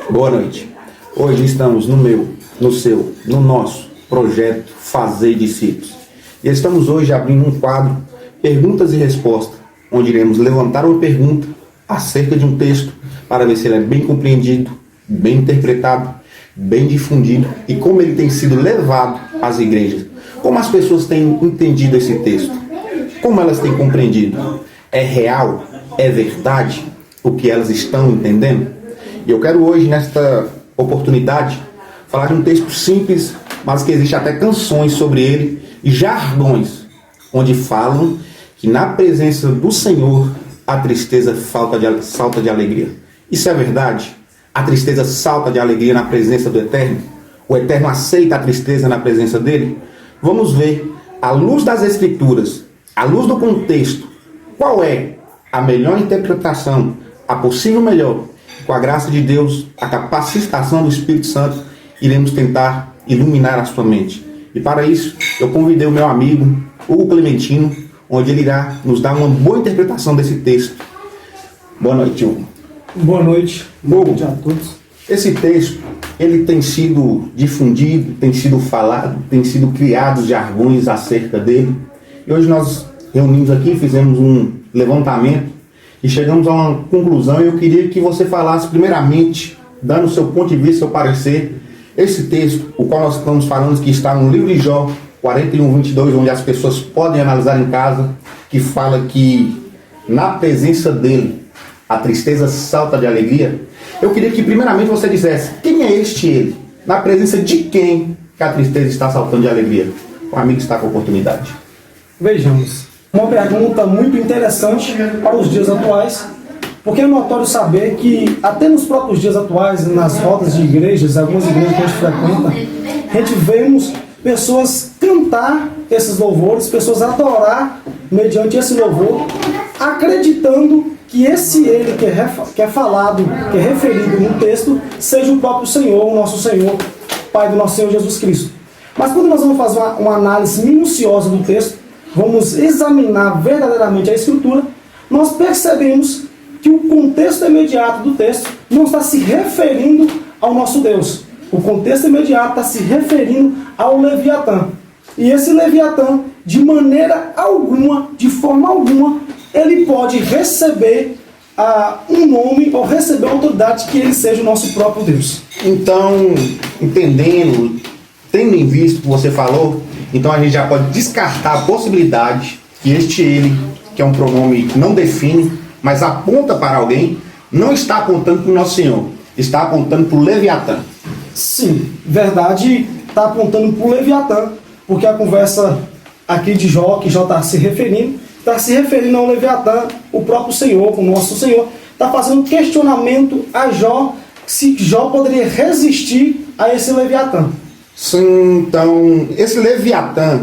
Boa noite. Hoje estamos no meu, no seu, no nosso projeto Fazer Discípulos. E estamos hoje abrindo um quadro Perguntas e Respostas, onde iremos levantar uma pergunta acerca de um texto para ver se ele é bem compreendido, bem interpretado, bem difundido e como ele tem sido levado às igrejas. Como as pessoas têm entendido esse texto? Como elas têm compreendido? É real? É verdade o que elas estão entendendo? E eu quero hoje, nesta oportunidade, falar de um texto simples, mas que existe até canções sobre ele e jargões, onde falam que na presença do Senhor a tristeza salta de alegria. Isso é verdade? A tristeza salta de alegria na presença do Eterno? O Eterno aceita a tristeza na presença dele? Vamos ver, à luz das Escrituras, à luz do contexto, qual é a melhor interpretação, a possível melhor. Com a graça de Deus, a capacitação do Espírito Santo, iremos tentar iluminar a sua mente. E para isso, eu convidei o meu amigo, Hugo Clementino, onde ele irá nos dar uma boa interpretação desse texto. Boa noite, Hugo. Boa noite. Boa noite a todos. Esse texto, ele tem sido difundido, tem sido falado, tem sido criados jargões acerca dele. E hoje nós reunimos aqui, fizemos um levantamento e chegamos a uma conclusão. Eu queria que você falasse primeiramente, dando o seu ponto de vista, seu parecer, esse texto, o qual nós estamos falando, que está no livro de Jó 41:22, onde as pessoas podem analisar em casa, que fala que na presença dele a tristeza salta de alegria. Eu queria que primeiramente você dissesse, quem é este ele? Na presença de quem que a tristeza está saltando de alegria? O amigo está com a oportunidade. Vejamos. Uma pergunta muito interessante para os dias atuais, porque é notório saber que até nos próprios dias atuais, nas rodas de igrejas, algumas igrejas que a gente frequenta, a gente vemos pessoas cantar esses louvores, pessoas adorar mediante esse louvor, acreditando que esse ele que é falado, que é referido no texto, seja o próprio Senhor, o nosso Senhor, Pai do nosso Senhor Jesus Cristo. Mas quando nós vamos fazer uma análise minuciosa do texto, vamos examinar verdadeiramente a Escritura, nós percebemos que o contexto imediato do texto não está se referindo ao nosso Deus. O contexto imediato está se referindo ao Leviatã. E esse Leviatã, de maneira alguma, de forma alguma, ele pode receber um nome ou receber a autoridade que ele seja o nosso próprio Deus. Então, entendendo, tendo em vista o que você falou, então a gente já pode descartar a possibilidade que este ele, que é um pronome que não define, mas aponta para alguém, não está apontando para o nosso Senhor, está apontando para o Leviatã. Sim, verdade, está apontando para o Leviatã, porque a conversa aqui de Jó, que Jó está se referindo ao Leviatã, o próprio Senhor, o nosso Senhor, está fazendo um questionamento a Jó, se Jó poderia resistir a esse Leviatã. Sim, então, esse Leviatã,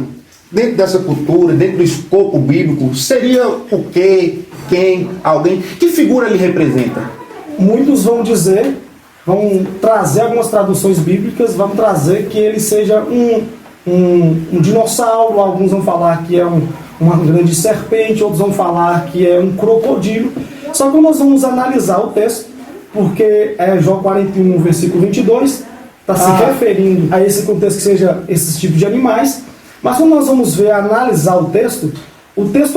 dentro dessa cultura, dentro do escopo bíblico, seria o quê? Quem? Alguém? Que figura ele representa? Muitos vão dizer, vão trazer algumas traduções bíblicas, vão trazer que ele seja um dinossauro, alguns vão falar que é uma grande serpente, outros vão falar que é um crocodilo. Só que nós vamos analisar o texto, porque é Jó 41, versículo 22, está se referindo a esse contexto que seja esses tipos de animais. Mas quando nós vamos ver, analisar o texto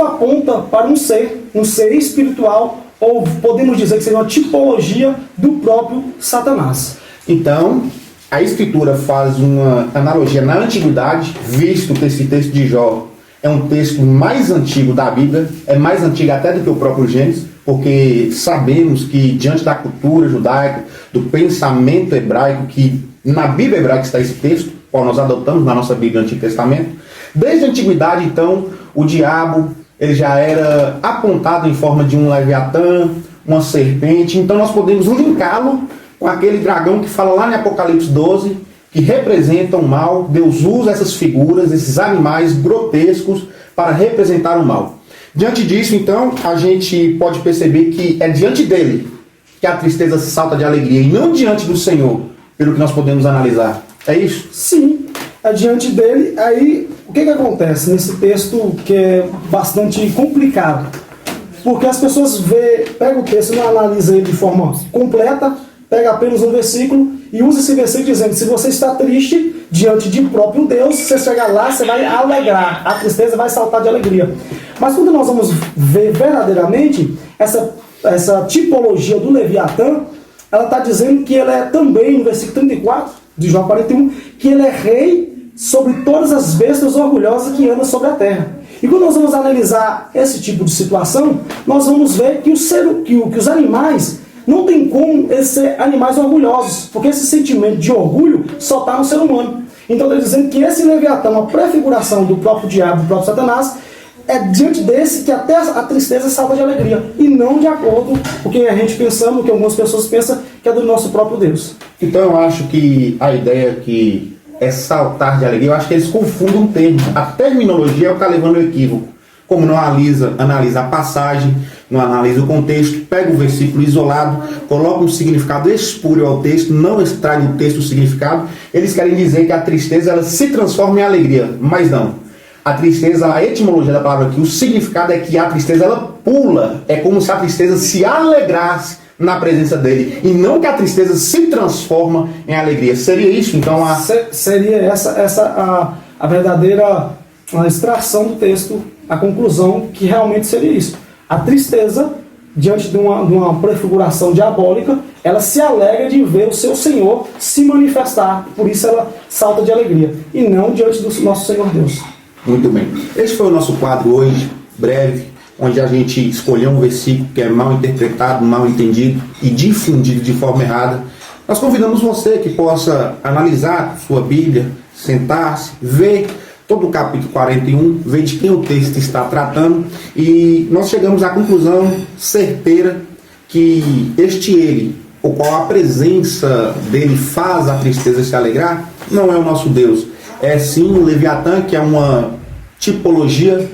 aponta para um ser espiritual, ou podemos dizer que seja uma tipologia do próprio Satanás. Então, a Escritura faz uma analogia na antiguidade, visto que esse texto de Jó é um texto mais antigo da Bíblia, é mais antigo até do que o próprio Gênesis, porque sabemos que diante da cultura judaica, do pensamento hebraico, que na Bíblia hebraica está esse texto, qual nós adotamos na nossa Bíblia do Antigo Testamento, desde a antiguidade, então, o diabo ele já era apontado em forma de um Leviatã, uma serpente. Então nós podemos linká-lo com aquele dragão que fala lá em Apocalipse 12, que representa o mal. Deus usa essas figuras, esses animais grotescos para representar o mal. Diante disso, então, a gente pode perceber que é diante dele que a tristeza salta de alegria e não diante do Senhor, pelo que nós podemos analisar. É isso? Sim, é diante dele. Aí, o que acontece nesse texto que é bastante complicado? Porque as pessoas pegam o texto e não analisam ele de forma completa, pega apenas um versículo e usa esse versículo dizendo: se você está triste diante de próprio Deus, você chegar lá, você vai alegrar, a tristeza vai saltar de alegria. Mas quando nós vamos ver verdadeiramente essa tipologia do Leviatã, ela está dizendo que ele é também, no versículo 34 de João 41, que ele é rei sobre todas as bestas orgulhosas que andam sobre a terra. E quando nós vamos analisar esse tipo de situação, nós vamos ver que os animais não tem como eles ser animais orgulhosos, porque esse sentimento de orgulho só está no ser humano. Então está dizendo que esse Leviatã, uma prefiguração do próprio diabo, do próprio Satanás, é diante desse que até a tristeza salta de alegria, e não de acordo com o que a gente pensamos, o que algumas pessoas pensam que é do nosso próprio Deus. Então eu acho que a ideia que é saltar de alegria, eu acho que eles confundem um termo. A terminologia é o que está levando ao equívoco. Como não analisa a passagem, não analisa o contexto, pega um versículo isolado, coloca um significado espúrio ao texto, não extrai do texto o significado, eles querem dizer que a tristeza ela se transforma em alegria, mas não. A tristeza, a etimologia da palavra aqui, o significado é que a tristeza ela pula, é como se a tristeza se alegrasse na presença dele, e não que a tristeza se transforma em alegria. Seria isso, então? Seria essa a verdadeira extração do texto, a conclusão que realmente seria isso. A tristeza, diante de uma prefiguração diabólica, ela se alegra de ver o seu Senhor se manifestar, por isso ela salta de alegria, e não diante do nosso Senhor Deus. Muito bem. Este foi o nosso quadro hoje, breve, onde a gente escolheu um versículo que é mal interpretado, mal entendido e difundido de forma errada. Nós convidamos você que possa analisar sua Bíblia, sentar-se, ver todo o capítulo 41, ver de quem o texto está tratando, e nós chegamos à conclusão certeira que ele, o qual a presença dele faz a tristeza se alegrar, não é o nosso Deus. É sim o Leviatã, que é uma tipologia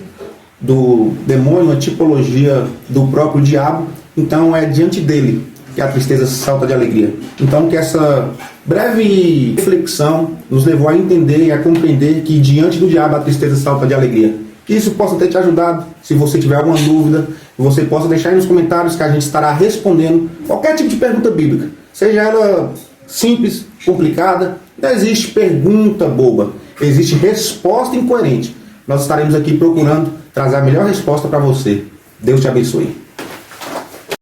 do demônio, uma tipologia do próprio diabo. Então é diante dele que a tristeza salta de alegria. Então que essa breve reflexão nos levou a entender e a compreender que diante do diabo a tristeza salta de alegria. Que isso possa ter te ajudado. Se você tiver alguma dúvida, você possa deixar aí nos comentários que a gente estará respondendo qualquer tipo de pergunta bíblica. Seja ela simples, complicada, não existe pergunta boba, existe resposta incoerente. Nós estaremos aqui procurando trazer a melhor resposta para você. Deus te abençoe.